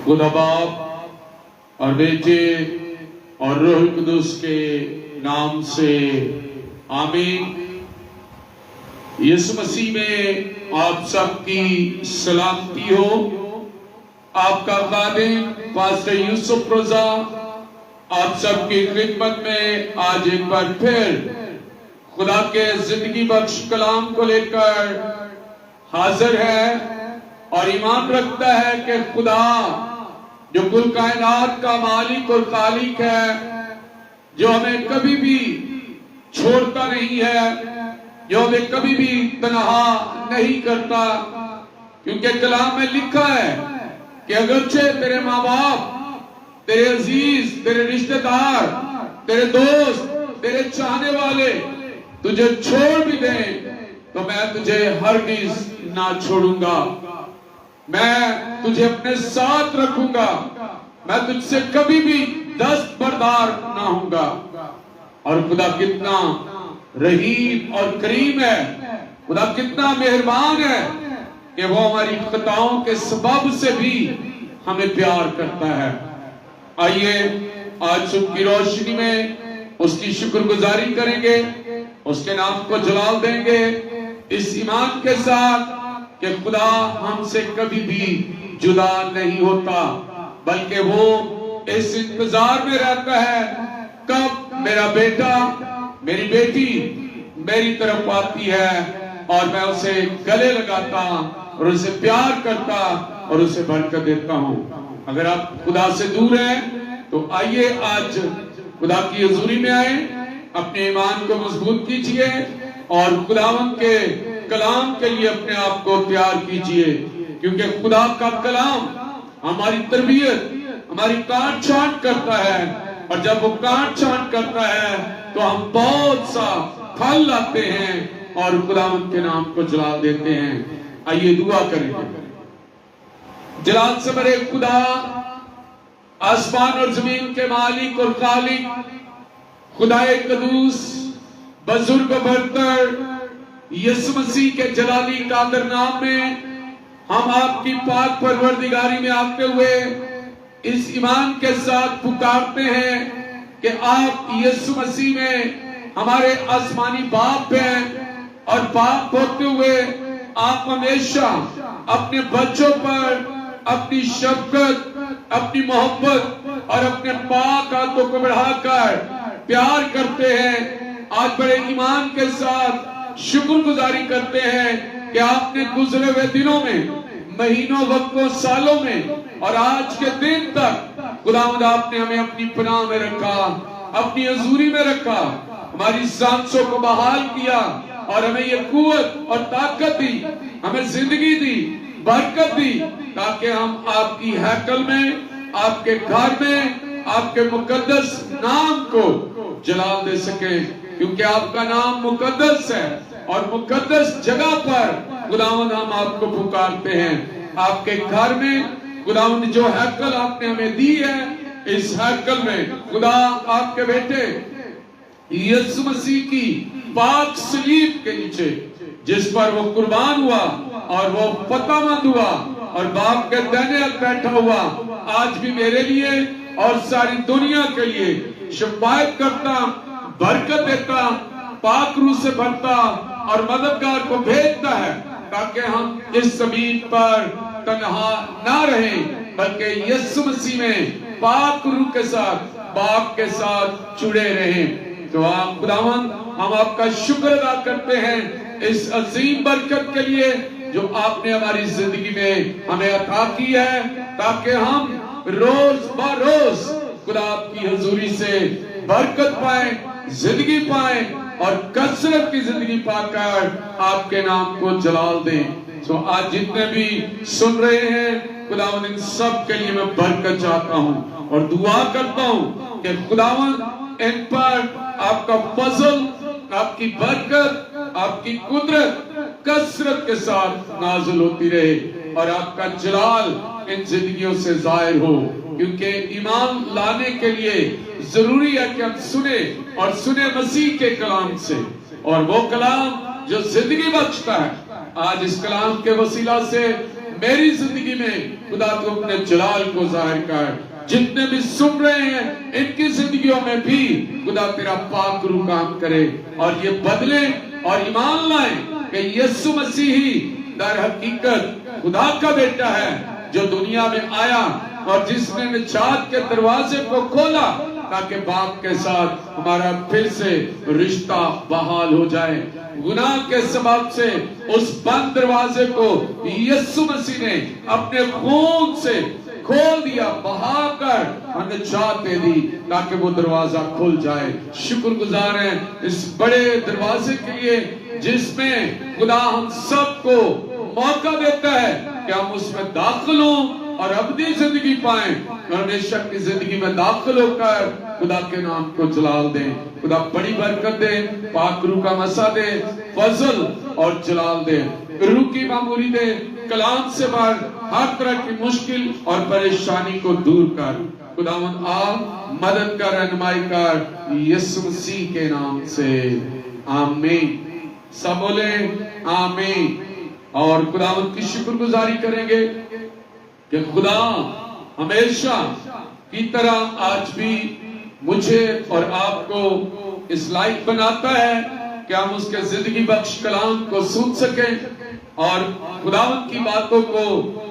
خدا باپ اور بیٹے اور روح القدس کے نام سے آمین۔ یسوع مسیح میں آپ سب کی سلامتی ہو۔ آپ کا خادم پاسٹر یوسف رضا آپ سب کی خدمت میں آج ایک بار پھر خدا کے زندگی بخش کلام کو لے کر حاضر ہے اور ایمان رکھتا ہے کہ خدا جو کل کائنات کا مالک اور خالق ہے، جو ہمیں کبھی بھی چھوڑتا نہیں ہے، جو ہمیں کبھی بھی تنہا نہیں کرتا، کیونکہ کلام میں لکھا ہے کہ اگرچہ تیرے ماں باپ، تیرے عزیز، تیرے رشتہ دار، تیرے دوست، تیرے چاہنے والے تجھے چھوڑ بھی دیں تو میں تجھے ہرگز نہ چھوڑوں گا، میں تجھے اپنے ساتھ رکھوں گا، میں تجھ سے کبھی بھی دست بردار نہ ہوں گا۔ اور خدا کتنا رحیم اور کریم ہے، خدا کتنا مہربان ہے کہ وہ ہماری خطاؤں کے سبب سے بھی ہمیں پیار کرتا ہے۔ آئیے آج صبح کی روشنی میں اس کی شکر گزاری کریں گے، اس کے نام کو جلال دیں گے، اس ایمان کے ساتھ کہ خدا ہم سے کبھی بھی جدا نہیں ہوتا، بلکہ وہ اس انتظار میں رہتا ہے کب میرا بیٹا، میری بیٹی میری طرف آتی ہے اور میں اسے گلے لگاتا اور اسے پیار کرتا اور اسے برکت دیتا ہوں۔ اگر آپ خدا سے دور ہیں تو آئیے آج خدا کی حضوری میں آئیں، اپنے ایمان کو مضبوط کیجئے اور خداوند کے کلام کے لیے اپنے آپ کو تیار کیجئے، کیونکہ خدا کا کلام ہماری تربیت، ہماری کاٹ چھانٹ کرتا ہے، اور جب وہ کاٹ چھانٹ کرتا ہے تو ہم بہت سا پھل لاتے ہیں اور خداوند کے نام کو جلال دیتے ہیں۔ آئیے دعا کریں گے۔ جلال سے بھرے خدا، آسمان اور زمین کے مالک اور خالق، خدا قدوس، بزرگ و برتر، یسوع مسیح کے جلالی قادر نام میں ہم آپ کی پاک پروردگاری میں آتے ہوئے اس ایمان کے ساتھ پکارتے ہیں کہ آپ یسوع مسیح میں ہمارے آسمانی باپ ہیں، اور باپ ہوتے ہوئے آپ ہمیشہ اپنے بچوں پر اپنی شفقت، اپنی محبت اور اپنے پاک ہاتھوں کو بڑھا کر پیار کرتے ہیں۔ آج بڑے ایمان کے ساتھ شکر گزاری کرتے ہیں کہ آپ نے گزرے ہوئے دنوں میں، مہینوں، وقتوں، سالوں میں اور آج کے دن تک خداوند آپ نے ہمیں اپنی پناہ میں رکھا، اپنی حضوری میں رکھا، ہماری سانسوں کو بحال کیا اور ہمیں یہ قوت اور طاقت دی، ہمیں زندگی دی، برکت دی، تاکہ ہم آپ کی ہیکل میں، آپ کے گھر میں، آپ کے مقدس نام کو جلال دے سکیں، کیونکہ آپ کا نام مقدس ہے اور مقدس جگہ پر خداوند ہم آپ کو پکارتے ہیں۔ آپ کے گھر میں خداوند جو ہیکل آپ نے ہمیں دی ہے، اس ہیکل میں خدا آپ کے بیٹے یسوع مسیح کی پاک صلیب کے نیچے جس پر وہ قربان ہوا اور وہ فتح مند ہوا اور باپ کے دائنے ہاتھ بیٹھا ہوا، آج بھی میرے لیے اور ساری دنیا کے لیے شفاعت کرتا، برکت دیتا، پاک روح سے بھرتا اور مددگار کو بھیجتا ہے، تاکہ ہم اس زمین پر تنہا نہ رہیں بلکہ یسوع مسیح میں پاک روح کے ساتھ، باپ کے ساتھ جڑے رہیں۔ تو آپ خداوند، ہم آپ کا شکر ادا کرتے ہیں اس عظیم برکت کے لیے جو آپ نے ہماری زندگی میں ہمیں عطا کی ہے، تاکہ ہم روز بروز خدا آپ کی حضوری سے برکت پائیں، زندگی پائیں اور کثرت کی زندگی پا کر آپ کے نام کو جلال دیں۔ سو آج جتنے بھی سن رہے ہیں خداوند، ان سب کے لیے میں برکت چاہتا ہوں اور دعا کرتا ہوں کہ خداوند ان پر آپ کا فضل، آپ کی برکت، آپ کی قدرت کثرت کے ساتھ نازل ہوتی رہے اور آپ کا جلال ان زندگیوں سے ظاہر ہو، کیونکہ ایمان لانے کے لیے ضروری ہے کہ ہم سنیں اور سنیں مسیح کے کلام سے، اور وہ کلام جو زندگی بخشتا ہے۔ آج اس کلام کے وسیلہ سے میری زندگی میں خدا تو اپنے جلال کو ظاہر کر. جتنے بھی سن رہے ہیں ان کی زندگیوں میں بھی خدا تیرا پاک روح کام کرے اور یہ بدلے اور ایمان لائیں کہ یسوع مسیح در حقیقت خدا کا بیٹا ہے جو دنیا میں آیا اور جس نے نجات کے دروازے کو کھولا تاکہ باپ کے ساتھ ہمارا پھر سے رشتہ بحال ہو جائے. گناہ کے سبب سے اس بند دروازے کو یسوع مسیح نے اپنے خون سے کھول دیا, بہا کر نجات دے دی تاکہ وہ دروازہ کھل جائے. شکر گزار ہیں اس بڑے دروازے کے لیے جس میں خدا ہم سب کو موقع دیتا ہے کہ ہم اس میں داخل ہوں اور ابدی زندگی پائیں اور ہمیشہ کی زندگی میں داخل ہو کر خدا کے نام کو جلال دیں. خدا بڑی برکت دے, پاک روح کا مسا دے, فضل اور جلال دے, روح کی معمولی دے, کلام سے بار ہر طرح کی مشکل اور پریشانی کو دور کر. خداوند آپ مدد کر, رہنمائی کر, یسوع مسیح کے نام سے آمین. سب بولے آمین. اور خداوند کی شکر گزاری کریں گے کہ خدا ہمیشہ کی طرح آج بھی مجھے اور آپ کو اس لائق بناتا ہے کہ ہم اس کے زندگی بخش کلام کو سن سکیں اور خداوند کی باتوں کو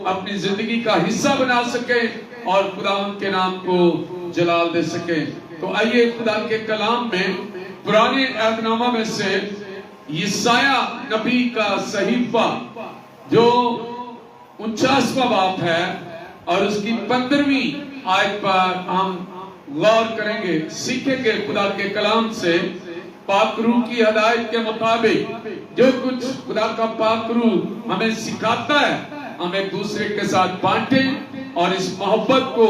اپنی زندگی کا حصہ بنا سکیں اور خداوند کے نام کو جلال دے سکیں. تو آئیے خدا کے کلام میں پرانے عہد نامہ میں سے یسایہ نبی کا صحیفہ جو 49واں باب ہے اور اس کی 15ویں آیت پر ہم غور کریں گے, سیکھیں گے خدا کے کلام سے پاک روح کی ہدایت کے مطابق جو کچھ خدا کا پاک روح ہمیں سکھاتا ہے ہم ایک دوسرے کے ساتھ بانٹیں اور اس محبت کو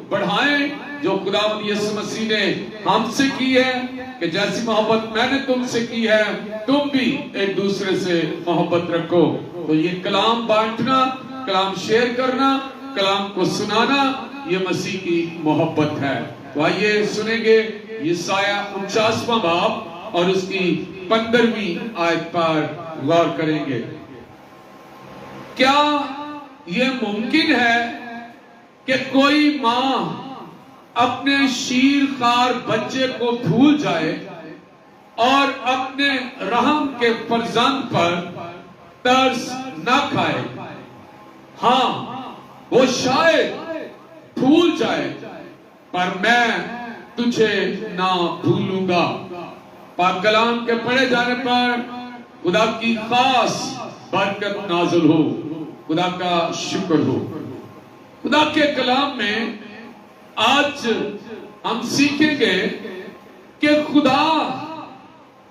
بڑھائیں جو خداوند یسوع مسیح نے ہم سے کی ہے کہ جیسی محبت میں نے تم سے کی ہے تم بھی ایک دوسرے سے محبت رکھو. تو یہ کلام بانٹنا, کلام شیئر کرنا, کلام کو سنانا یہ مسیح کی محبت ہے. تو آئیے سنیں گے یسایہ 49واں باب اور اس کی 15ویں آیت پر غور کریں گے. کیا یہ ممکن ہے کہ کوئی ماں اپنے شیر خوار بچے کو بھول جائے اور اپنے رحم کے فرزند پر ترس نہ کھائے؟ ہاں وہ شاید بھول جائے پر میں تجھے نہ بھولوں گا. پاک کلام کے پڑھے جانے پر خدا کی خاص برکت نازل ہو, خدا کا شکر ہو. خدا کے کلام میں آج ہم سیکھیں گے کہ خدا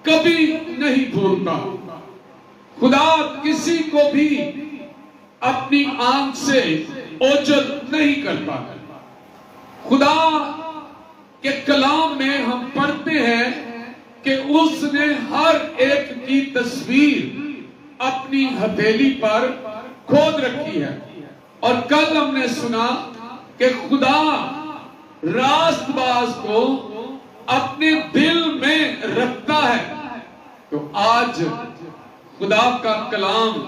کبھی نہیں بھولتا. خدا کسی کو بھی اپنی آنکھ سے اوجھل نہیں کرتا. خدا کے کلام میں ہم پڑھتے ہیں کہ اس نے ہر ایک کی تصویر اپنی ہتھیلی پر کھود رکھی ہے. اور کل ہم نے سنا کہ خدا راست باز کو اپنے دل میں رکھتا ہے. تو آج خدا کا کلام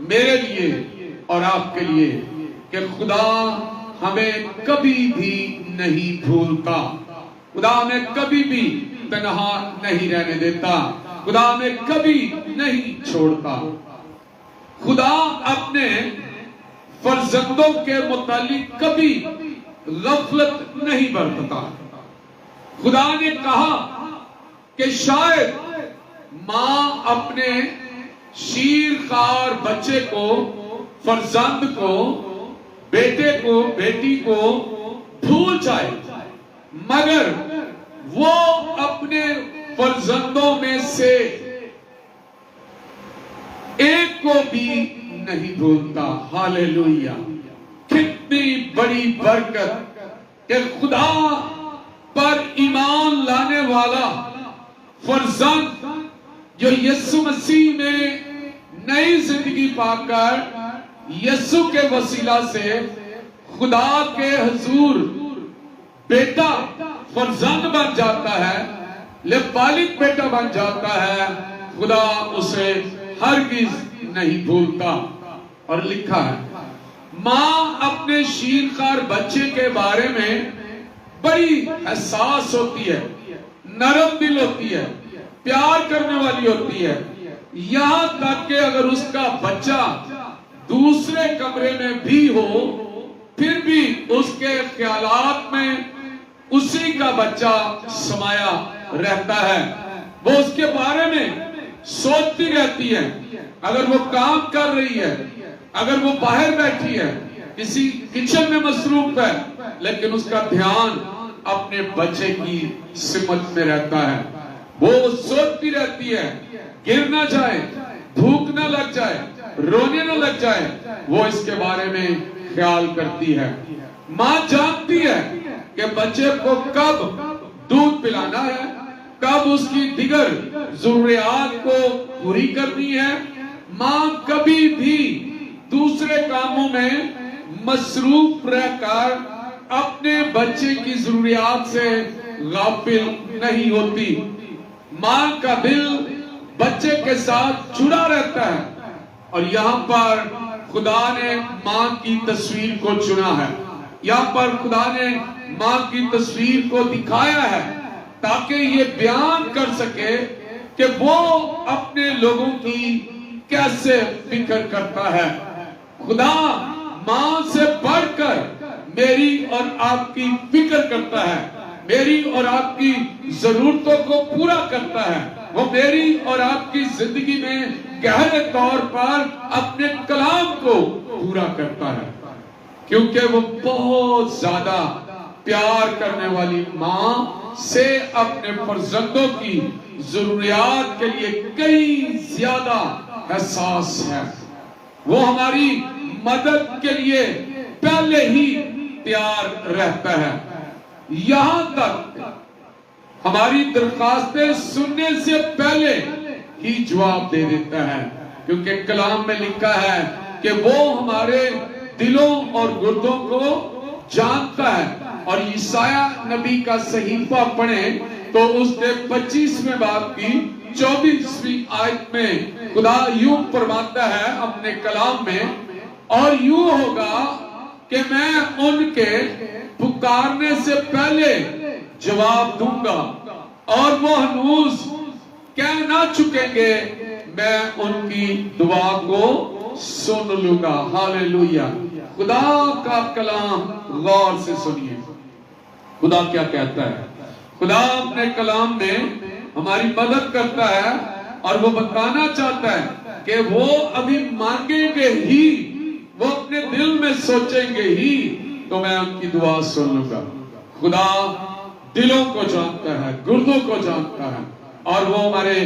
میرے لیے اور آپ کے لیے کہ خدا ہمیں کبھی بھی نہیں بھولتا, خدا ہمیں کبھی بھی تنہا نہیں رہنے دیتا, خدا ہمیں کبھی نہیں چھوڑتا. خدا اپنے فرزندوں کے متعلق کبھی غفلت نہیں برتتا. خدا نے کہا کہ شاید ماں اپنے شیر خوار بچے کو, فرزند کو, بیٹے کو, بیٹی کو بھول جائے مگر وہ اپنے فرزندوں میں سے ایک کو بھی نہیں بھولتا. ہاللیلویہ. کتنی بڑی برکت کہ خدا پر ایمان لانے والا فرزند جو یسوع مسیح میں نئی زندگی پا کر یسوع کے وسیلہ سے خدا کے حضور بیٹا فرزند بن جاتا ہے, بالغ بیٹا بن جاتا ہے, خدا اسے ہرگز نہیں بھولتا. اور لکھا ہے ماں اپنے شیرخوار بچے کے بارے میں بڑی حساس ہوتی ہے، نرم دل ہوتی ہے، پیار کرنے والی ہوتی ہے، یہاں تک کہ اگر اس کا بچہ دوسرے کمرے میں بھی ہو پھر بھی اس کے خیالات میں اسی کا بچہ سمایا رہتا ہے، وہ اس کے بارے میں سوچتی رہتی ہے۔ اگر وہ کام کر رہی ہے، اگر وہ باہر بیٹھی ہے، کسی کچن میں مصروف ہے، لیکن اس کا دھیان اپنے بچے کی سمت میں رہتا ہے، وہ سوچتی رہتی ہے گر نہ جائے، بھوک نہ لگ جائے، رونے نہ لگ جائے، وہ اس کے بارے میں خیال کرتی ہے۔ ماں جانتی ہے کہ بچے کو کب دودھ پلانا ہے، کب اس کی دیگر ضروریات کو پوری کرنی ہے۔ ماں کبھی بھی دوسرے کاموں میں مصروف رہ کر اپنے بچے کی ضروریات سے غافل نہیں ہوتی۔ ماں کا دل بچے کے ساتھ جڑا رہتا ہے، اور یہاں پر خدا نے ماں کی تصویر کو چنا ہے، یہاں پر خدا نے ماں کی تصویر کو دکھایا ہے تاکہ یہ بیان کر سکے کہ وہ اپنے لوگوں کی کیسے فکر کرتا ہے۔ خدا ماں سے بڑھ کر میری اور آپ کی فکر کرتا ہے، میری اور آپ کی ضرورتوں کو پورا کرتا ہے، وہ میری اور آپ کی زندگی میں گہرے طور پر اپنے کلام کو پورا کرتا ہے، کیونکہ وہ بہت زیادہ پیار کرنے والی ماں سے اپنے فرزندوں کی ضروریات کے لیے کئی زیادہ حساس ہے۔ وہ ہماری مدد کے لیے پہلے ہی تیار رہتا ہے، یہاں تک ہماری درخواستیں سننے سے پہلے ہی جواب دے دیتا ہے، کیونکہ کلام میں لکھا ہے کہ وہ ہمارے دلوں اور گردوں کو جانتا ہے۔ اور یسایہ نبی کا صحیفہ پڑھیں تو اس کے 25ویں باب کی 24ویں آیت میں خدا یوں فرماتا ہے اپنے کلام میں، اور یوں ہوگا کہ میں ان کے پکارنے سے پہلے جواب دوں گا، اور وہ ہنوز کہہ نہ چکیں گے، میں ان کی دعا کو سن لوں گا۔ ہاللیلویہ۔ خدا کا کلام غور سے سنیے، خدا کیا کہتا ہے۔ خدا اپنے کلام میں ہماری مدد کرتا ہے، اور وہ بتانا چاہتا ہے کہ وہ ابھی مانگیں گے ہی، وہ اپنے دل میں سوچیں گے ہی تو میں ان کی دعا سن لوں گا۔ خدا دلوں کو جانتا ہے، گردوں کو جانتا ہے، اور وہ ہمارے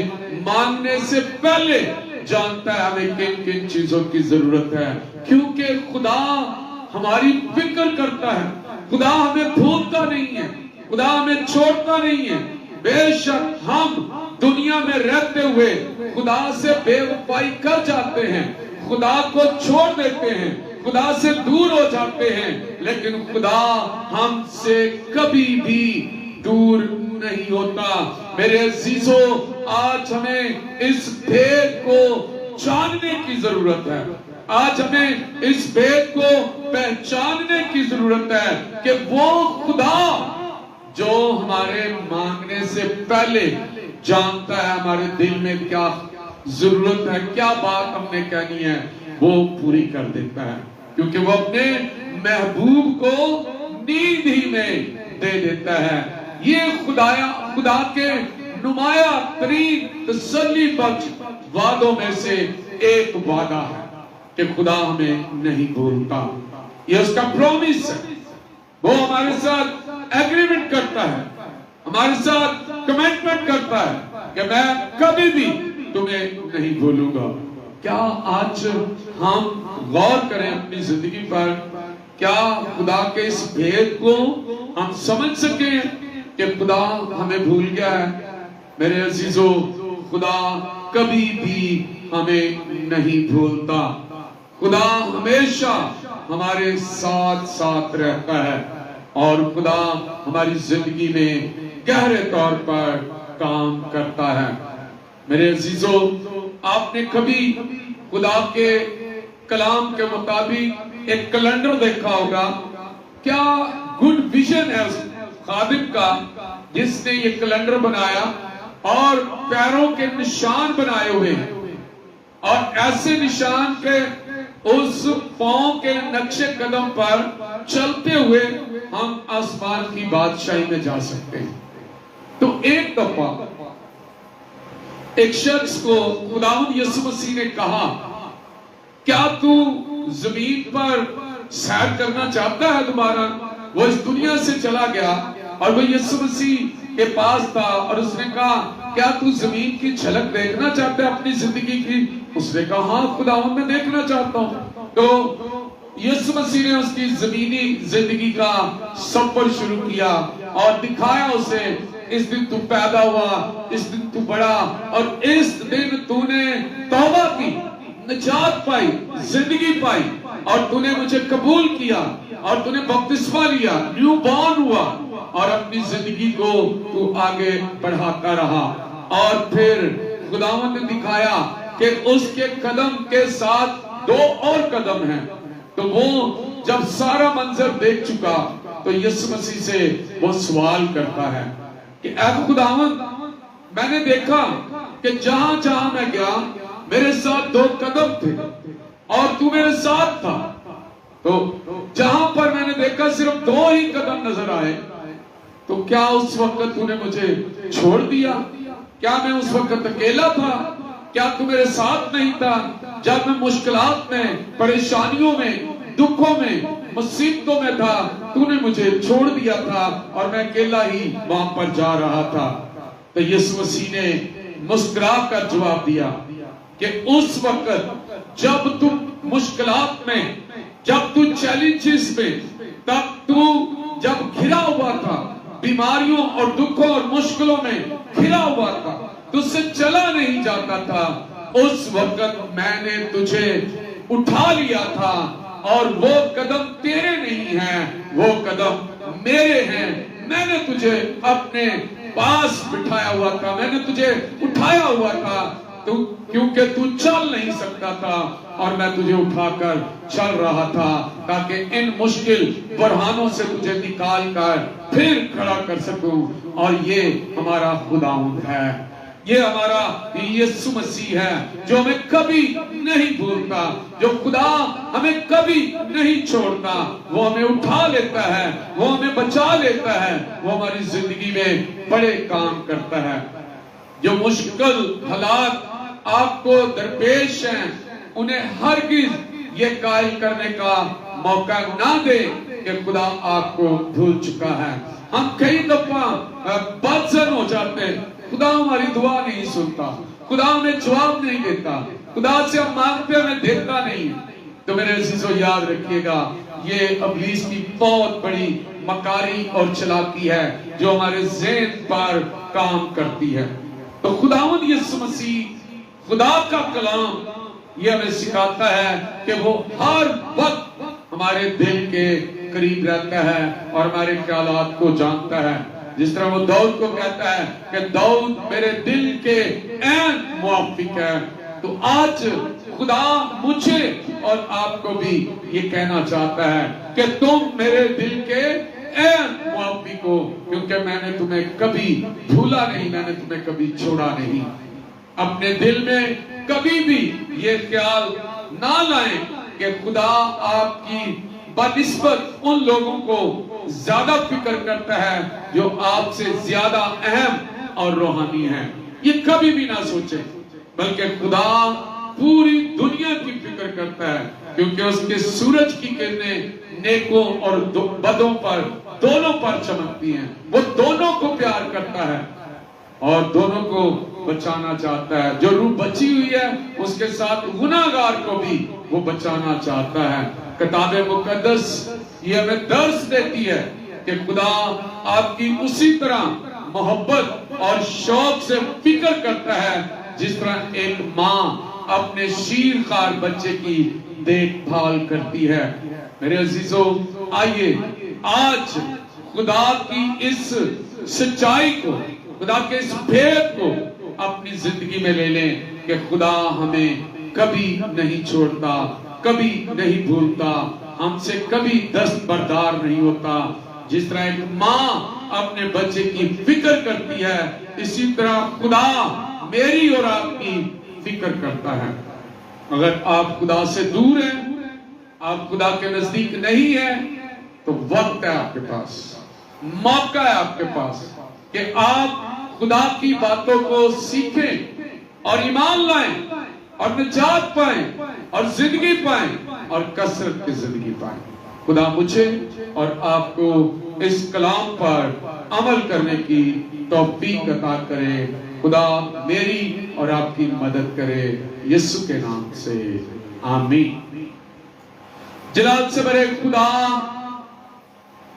مانگنے سے پہلے جانتا ہے ہمیں کن کن چیزوں کی ضرورت ہے، کیونکہ خدا ہماری فکر کرتا ہے۔ خدا ہمیں بھولتا نہیں ہے، خدا ہمیں چھوڑتا نہیں ہے۔ بے شک ہم دنیا میں رہتے ہوئے خدا سے بے وفائی کر جاتے ہیں، خدا کو چھوڑ دیتے ہیں، خدا سے دور ہو جاتے ہیں، لیکن خدا ہم سے کبھی بھی دور نہیں ہوتا۔ میرے عزیزو، آج ہمیں اس بھید کو جاننے کی ضرورت ہے، آج ہمیں اس بھید کو پہچاننے کی ضرورت ہے کہ وہ خدا جو ہمارے مانگنے سے پہلے جانتا ہے ہمارے دل میں کیا ضرورت ہے، کیا بات ہم نے کہنی ہے، وہ پوری کر دیتا ہے، کیونکہ وہ اپنے محبوب کو نیند ہی میں دے دیتا ہے۔ یہ خدا کے نمایاں ترین تسلی بخش وعدوں میں سے ایک وعدہ ہے کہ خدا ہمیں نہیں بھولتا۔ یہ اس کا پرومس ہے، وہ ہمارے ساتھ ایگریمنٹ کرتا ہے، ہمارے ساتھ کمٹمنٹ کرتا ہے کہ میں کبھی بھی تمہیں نہیں بھولوں گا۔ کیا آج ہم غور کریں اپنی زندگی پر، کیا خدا کے اس بھید کو ہم سمجھ سکیں کہ خدا ہمیں بھول گیا ہے؟ میرے عزیزو، خدا کبھی بھی ہمیں نہیں بھولتا، خدا ہمیشہ ہمارے ساتھ ساتھ رہتا ہے، اور خدا ہماری زندگی میں گہرے طور پر کام کرتا ہے۔ میرے عزیزو، آپ نے کبھی خدا کے کلام کے مطابق ایک کیلنڈر دیکھا ہوگا. کیا گڈ ویژن ہے اس خادم کا جس نے یہ کیلنڈر بنایا اور پیروں کے نشان بنائے ہوئے ہیں, اور ایسے نشان کے اس پاؤں کے نقش قدم پر چلتے ہوئے ہم آسمان کی بادشاہی میں جا سکتے ہیں. تو ایک دفعہ ایک شخص کو خداوند یسوع مسیح نے کہا, کیا تو زمین پر سیر کرنا چاہتا ہے دوبارہ؟ وہ اس دنیا سے چلا گیا اور وہ یسوع مسیح کے پاس تھا اور اس نے کہا, کیا تو زمین کی جھلک دیکھنا چاہتا ہے اپنی زندگی کی؟ اس نے کہا, ہاں خداوند میں دیکھنا چاہتا ہوں. تو یسوع مسیح نے اس کی زمینی زندگی کا سفر شروع کیا اور دکھایا اسے, اس دن تو پیدا ہوا, اس دن تو بڑا, اور اس دن تو نے توبہ کی, نجات پائی, زندگی پائی, اور تو نے مجھے قبول کیا اور تو نے بپتسمہ لیا, نیو بورن ہوا, اور اپنی زندگی کو تو آگے بڑھاتا رہا. اور پھر خداوند نے دکھایا کہ اس کے قدم کے ساتھ 2 اور قدم ہیں. تو وہ جب سارا منظر دیکھ چکا تو یسوع مسیح سے وہ سوال کرتا ہے کہ اے خداوند, میں نے دیکھا کہ جہاں جہاں میں گیا میرے ساتھ 2 قدم تھے اور تو میرے ساتھ تھا, تو جہاں پر میں نے دیکھا صرف 2 ہی قدم نظر آئے, تو کیا اس وقت تو نے مجھے چھوڑ دیا؟ کیا میں اس وقت اکیلا تھا؟ کیا تو میرے ساتھ نہیں تھا جب میں مشکلات میں, پریشانیوں میں, دکھوں میں, مصیبتوں میں تھا؟ تو نے مجھے چھوڑ دیا تھا اور میں اکیلا ہی وہاں پر جا رہا تھا. تو یسوع مسیح نے مسکرا کر جواب دیا کہ اس وقت جب تم مشکلات میں, جب تو چیلنجز میں, تب تو جب گھرا ہوا تھا, بیماریوں اور دکھوں اور مشکلوں میں گھرا ہوا تھا, تجھ سے چلا نہیں جاتا تھا, اس وقت میں نے تجھے اٹھا لیا تھا, اور وہ قدم تیرے نہیں ہیں, وہ قدم میرے ہیں. میں نے تجھے اپنے پاس بٹھایا ہوا تھا, میں نے تجھے اٹھایا ہوا تھا, کیونکہ تو چل نہیں سکتا تھا اور میں تجھے اٹھا کر چل رہا تھا تاکہ ان مشکل برہانوں سے تجھے نکال کر پھر کھڑا کر سکوں. اور یہ ہمارا خداوند ہے, یہ ہمارا یسوع مسیح ہے جو ہمیں کبھی نہیں بھولتا, جو خدا ہمیں کبھی نہیں چھوڑتا. وہ ہمیں اٹھا لیتا ہے, وہ ہمیں بچا لیتا ہے, وہ ہماری زندگی میں بڑے کام کرتا ہے. جو مشکل حالات آپ کو درپیش ہیں انہیں ہرگز یہ قائل کرنے کا موقع نہ دے کہ خدا آپ کو بھول چکا ہے. ہم کئی دفعہ بدظن ہو جاتے ہیں, خدا ہماری دعا نہیں سنتا, خدا ہمیں جواب نہیں دیتا, خدا سے ہم مانگتے ہمیں دیتا نہیں. تو میرے عزیزو یاد رکھیے گا, یہ ابلیس کی بہت بڑی مکاری اور چلاکی ہے جو ہمارے ذہن پر کام کرتی ہے. تو خداوند یسوع مسیح, خدا کا کلام, یہ ہمیں سکھاتا ہے کہ وہ ہر وقت ہمارے دل کے قریب رہتا ہے اور ہمارے خیالات کو جانتا ہے. جس طرح وہ داؤد کو کہتا ہے کہ داؤد میرے دل کے عین موافق ہے. تو آج خدا مجھے اور آپ کو بھی یہ کہنا چاہتا ہے کہ تم میرے دل کے عین موافق ہو, کیونکہ میں نے تمہیں کبھی بھولا نہیں, میں نے تمہیں کبھی چھوڑا نہیں. اپنے دل میں کبھی بھی یہ خیال نہ لائیں کہ خدا آپ کی بنسبت ان لوگوں کو زیادہ فکر کرتا ہے جو آپ سے زیادہ اہم اور روحانی ہیں. یہ کبھی بھی نہ سوچیں, بلکہ خدا پوری دنیا کی فکر کرتا ہے, کیونکہ اس کے سورج کی کرنیں نیکوں اور بدوں پر دونوں پر چمکتی ہیں. وہ دونوں کو پیار کرتا ہے اور دونوں کو بچانا چاہتا ہے. جو روح بچی ہوئی ہے اس کے ساتھ گناہگار کو بھی وہ بچانا چاہتا ہے. کتاب مقدس یہ ہمیں درس دیتی ہے کہ خدا آپ کی اسی طرح محبت اور شوق سے فکر کرتا ہے جس طرح ایک ماں اپنے شیرخوار بچے کی دیکھ بھال کرتی ہے. میرے عزیزو, آئیے آج خدا کی اس سچائی کو, خدا کے اس بھید کو اپنی زندگی میں لے لیں کہ خدا ہمیں کبھی نہیں چھوڑتا, کبھی نہیں بھولتا, ہم سے کبھی دستبردار نہیں ہوتا. جس طرح ایک ماں اپنے بچے کی فکر کرتی ہے، اسی طرح خدا میری اور آپ کی فکر کرتا ہے. اگر آپ خدا سے دور ہیں، آپ خدا کے نزدیک نہیں ہیں، تو وقت ہے آپ کے پاس، موقع ہے آپ کے پاس کہ آپ خدا کی باتوں کو سیکھیں اور ایمان لائیں اور نجات پائیں اور زندگی پائیں اور کثرت کی زندگی پائیں. خدا مجھے اور آپ کو اس کلام پر عمل کرنے کی توفیق عطا کرے. خدا میری اور آپ کی مدد کرے، یسوع کے نام سے آمین. جلال سے بڑے خدا،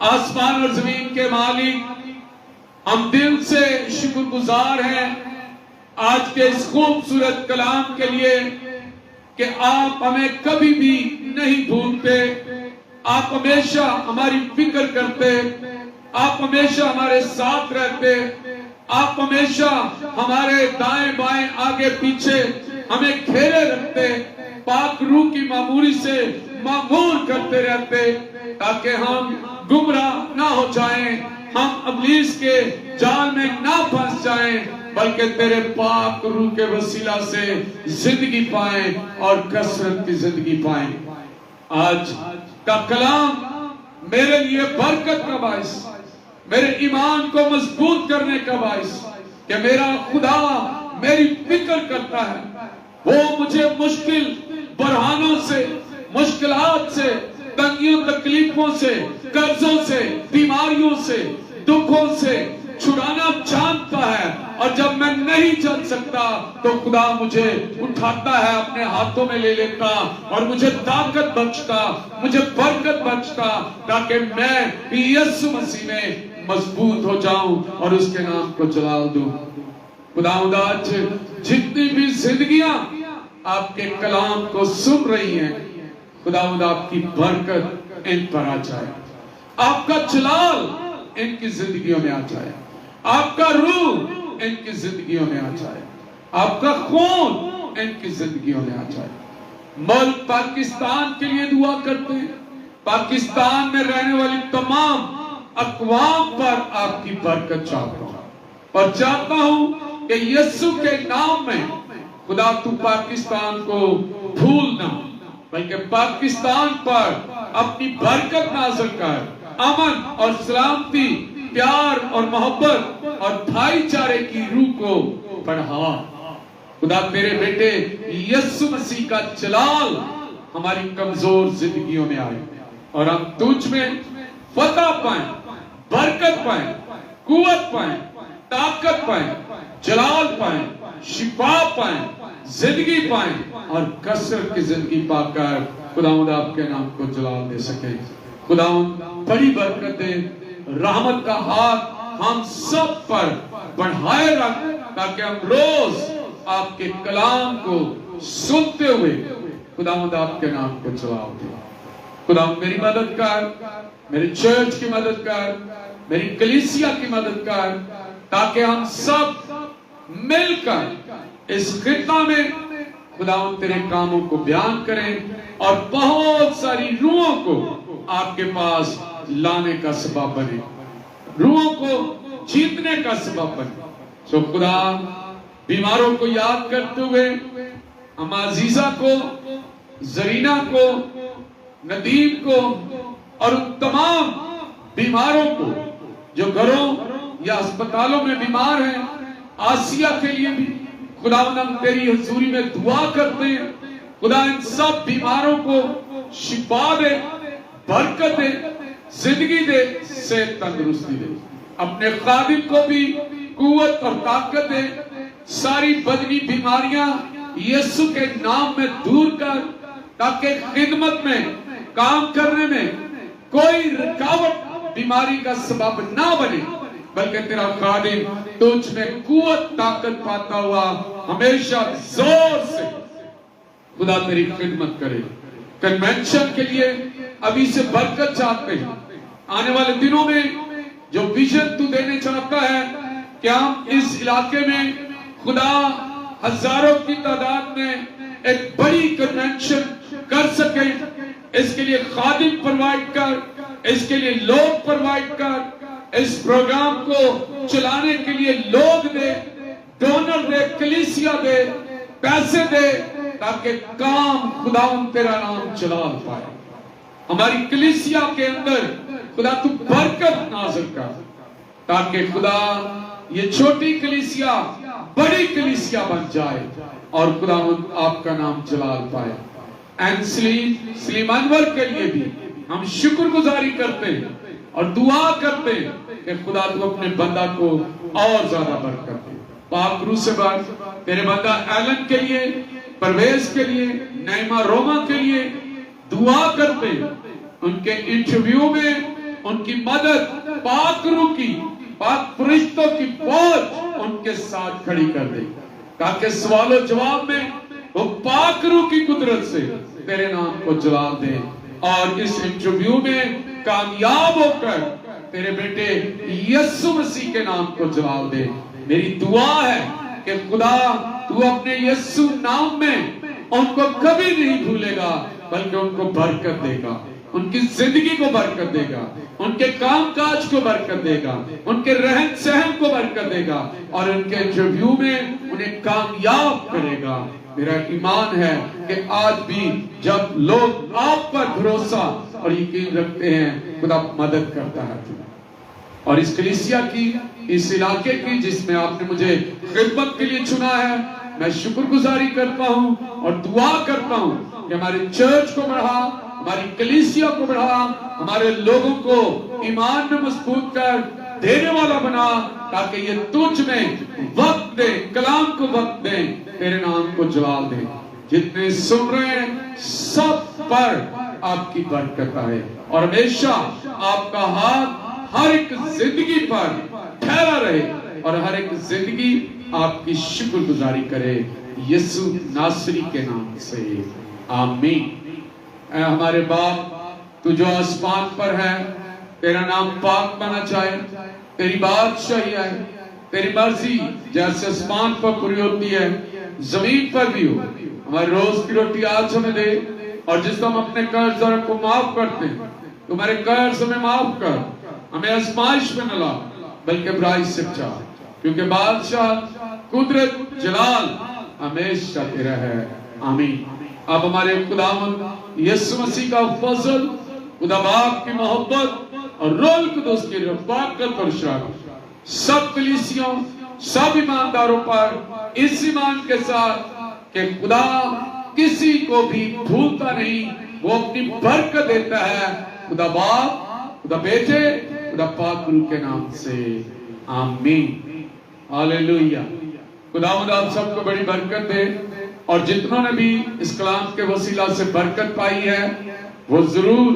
آسمان اور زمین کے مالک، ہم دل سے شکر گزار ہیں آج کے اس خوبصورت کلام کے لیے کہ آپ ہمیں کبھی بھی نہیں بھولتے. آپ ہمیشہ ہماری فکر کرتے، آپ ہمیشہ ہمارے ساتھ رہتے، آپ ہمیشہ ہمارے دائیں بائیں آگے پیچھے ہمیں گھیرے رکھتے، پاک روح کی معموری سے معمور کرتے رہتے تاکہ ہم گمراہ نہ ہو جائیں، ہم ابلیس کے جال میں نہ پھنس جائیں، بلکہ تیرے پاک روح کے وسیلہ سے زندگی پائیں اور کثرت کی زندگی پائیں. آج کا کلام میرے لیے برکت کا باعث، میرے ایمان کو مضبوط کرنے کا باعث کہ میرا خدا میری فکر کرتا ہے. وہ مجھے مشکل برہانوں سے، مشکلات سے، تنگیوں تکلیفوں سے، قرضوں سے، بیماریوں سے، دکھوں سے چھڑانا جانتا ہے. اور جب میں نہیں چل سکتا تو خدا مجھے اٹھاتا ہے، اپنے ہاتھوں میں لے لیتا اور مجھے طاقت بخشتا، مجھے برکت بخشتا تاکہ میں یسوع مسیح میں مضبوط ہو جاؤں اور اس کے نام کو جلال دوں. خداوند آج جتنی بھی زندگیاں آپ کے کلام کو سن رہی ہیں، خداوند آپ کی برکت ان پر آ جائے، آپ کا جلال ان کی زندگیوں میں آ جائے، آپ کا روح ان کی زندگیوں میں آ جائے، آپ کا خون ان کی زندگیوں میں آ جائے. ملک پاکستان کے لیے دعا کرتے ہیں، پاکستان میں رہنے والی تمام اقوام پر آپ کی برکت چاہتا ہوں اور چاہتا ہوں کہ یسوع کے نام میں خدا تو پاکستان کو بھولنا، بلکہ پاکستان پر اپنی برکت نازل کر، امن اور سلامتی، پیار اور محبت اور بھائی چارے کی روح کو بڑھا. خدا تیرے بیٹے یسوع مسیح کا جلال ہماری کمزور زندگیوں میں آئے اور ہم تجھ میں فتح پائیں، برکت پائیں، قوت پائیں، طاقت پائیں، جلال پائیں، شفا پائیں، زندگی پائیں اور کثرت کی زندگی پا کر خداوند آپ کے نام کو جلال دے سکے. خداوند بڑی برکت دے، رحمت کا ہاتھ ہم سب پر بڑھائے رکھ تاکہ ہم روز آپ کے کلام کو سنتے ہوئے خداوند آپ کے نام کو جلال دے. خداوند میری مدد کر، میری چرچ کی مدد کر، میری کلیسیا کی مدد کر تاکہ ہم سب مل کر اس خطہ میں خداوند تیرے کاموں کو بیان کریں اور بہت ساری روحوں کو آپ کے پاس لانے کا سبب بنے، روحوں کو جیتنے کا سبب بنے. سو خدا بیماروں کو یاد کرتے ہوئے ہم عزیزہ کو، زرینہ کو، ندیم کو اور ان تمام بیماروں کو جو گھروں یا اسپتالوں میں بیمار ہیں، آسیہ کے لیے بھی خداوند ہم تیری حضوری میں دعا کرتے ہیں. خدا ان سب بیماروں کو شفا دے، برکت دے، زندگی دے، صحت تندرستی دے. اپنے خادم کو بھی قوت اور طاقت دے، ساری بدنی بیماریاں یسوع کے نام میں دور کر تاکہ خدمت میں، کام کرنے میں کوئی رکاوٹ بیماری کا سبب نہ بنے، بلکہ تیرا خادم تجھ میں قوت طاقت پاتا ہوا ہمیشہ زور سے خدا تیری خدمت کرے. کنونشن کے لیے ابھی سے برکت چاہتے ہیں. آنے والے دنوں میں جو ویژن تو دینے چاہتا ہے کہ ہم اس علاقے میں خدا ہزاروں کی تعداد میں ایک بڑی کنونشن کر سکیں اس کے لیے خادم پرووائڈ کر، اس کے لیے لوگ پرووائڈ کر، اس پروگرام کو چلانے کے لیے لوگ دے، ڈونر دے، کلیسیا دے، پیسے دے، تاکہ کام خداوند تیرا نام چلا پائے۔ ہماری کلیسیا کے اندر خدا تو برکت نازل کر، تاکہ خدا یہ چھوٹی کلیسیا بڑی کلیسیا بن جائے اور خداوند آپ کا نام جلال پائے۔ این سلیم انور کے لیے بھی ہم شکر گزاری کرتے ہیں اور دعا کرتے ہیں کہ خدا تو اپنے بندہ کو اور زیادہ برکت دے۔ پاک روح سے بات تیرے بندہ ایلن کے لیے، پرویز کے لیے، نعیمہ روما کے لیے دعا کرتے ہیں، ان کے انٹرویو میں ان کی مدد پاک روح کی، پاک فرشتوں کی فوج ان کے ساتھ کھڑی کر دے، تاکہ سوال و جواب میں وہ پاک روح کی قدرت سے تیرے نام کو جلال دے اور اس انٹرویو میں کامیاب ہو کر تیرے بیٹے یسوع مسیح کے نام کو جلال دے۔ میری دعا ہے کہ خدا تو اپنے یسوع نام میں ان کو کبھی نہیں بھولے گا، بلکہ ان کو برکت دے گا، ان کی زندگی کو برکت دے گا، ان کے کام کاج کو برکت دے گا، ان کے رہن سہن کو برکت دے گا اور ان کے انٹرویو میں انہیں کامیاب کرے گا۔ میرا ایمان ہے کہ آج بھی جب لوگ آپ پر بھروسہ اور یقین رکھتے ہیں، خدا مدد کرتا ہے۔ اور اس کلیسیا کی، اس علاقے کی جس میں آپ نے مجھے خدمت کے لیے چنا ہے، میں شکر گزاری کرتا ہوں اور دعا کرتا ہوں کہ ہمارے چرچ کو بڑھا، ہماری کلیسیا کو بڑھا، ہمارے لوگوں کو ایمان میں مضبوط کر دینے والا بنا، تاکہ یہ تجھ میں وقت دے، کلام کو وقت دے، تیرے نام کو جلال دے۔ جتنے سن رہے ہیں سب پر آپ کی برکت آئے اور ہمیشہ آپ کا ہاتھ ہر ایک زندگی پر ٹھہرا رہے اور ہر ایک زندگی آپ کی شکر گزاری کرے، یسوع ناصری کے نام سے آمین۔ اے ہمارے باپ، تو جو آسمان پر ہے، تیرا نام پاک بنا چاہے، تیری بادشاہی ہے، تیری مرضی جیسے آسمان پر پوری ہوتی ہے زمین پر بھی ہو۔ ہمارے روز کی روٹی آج ہمیں دے، اور جس طرح ہم اپنے قرض داروں کو معاف کرتے ہیں، تمہارے قرض ہمیں معاف کر، ہمیں آزمائش میں نہ لا بلکہ برائی سے بچا، کیونکہ بادشاہ، قدرت، جلال ہمیشہ تیرا ہے، آمین۔ اب ہمارے خداوند یسوع مسیح کا فضل، خدا باپ کی محبت اور روح القدس کی رفاقت اور شراکت سب کلیسیوں، سب ایمانداروں پر اس ایمان کے ساتھ کہ خدا کسی کو بھی بھولتا نہیں، وہ اپنی برکت دیتا ہے، خدا باپ، خدا بیٹے، خدا پاک روح کے نام سے آمین، ہاللویہ۔ خداوند آپ سب کو بڑی برکت دے، اور جتنوں نے بھی اس کلام کے وسیلہ سے برکت پائی ہے وہ ضرور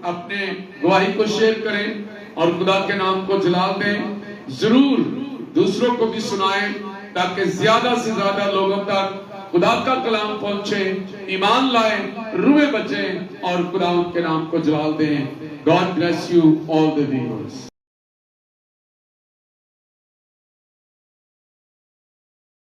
اپنے گواہی کو شیئر کریں اور خدا کے نام کو جلال دیں، ضرور دوسروں کو بھی سنائیں تاکہ زیادہ سے زیادہ لوگوں تک خدا کا کلام پہنچے، ایمان لائیں، روحیں بچیں اور خدا ان کے نام کو جلال دیں۔ God bless you all the viewers.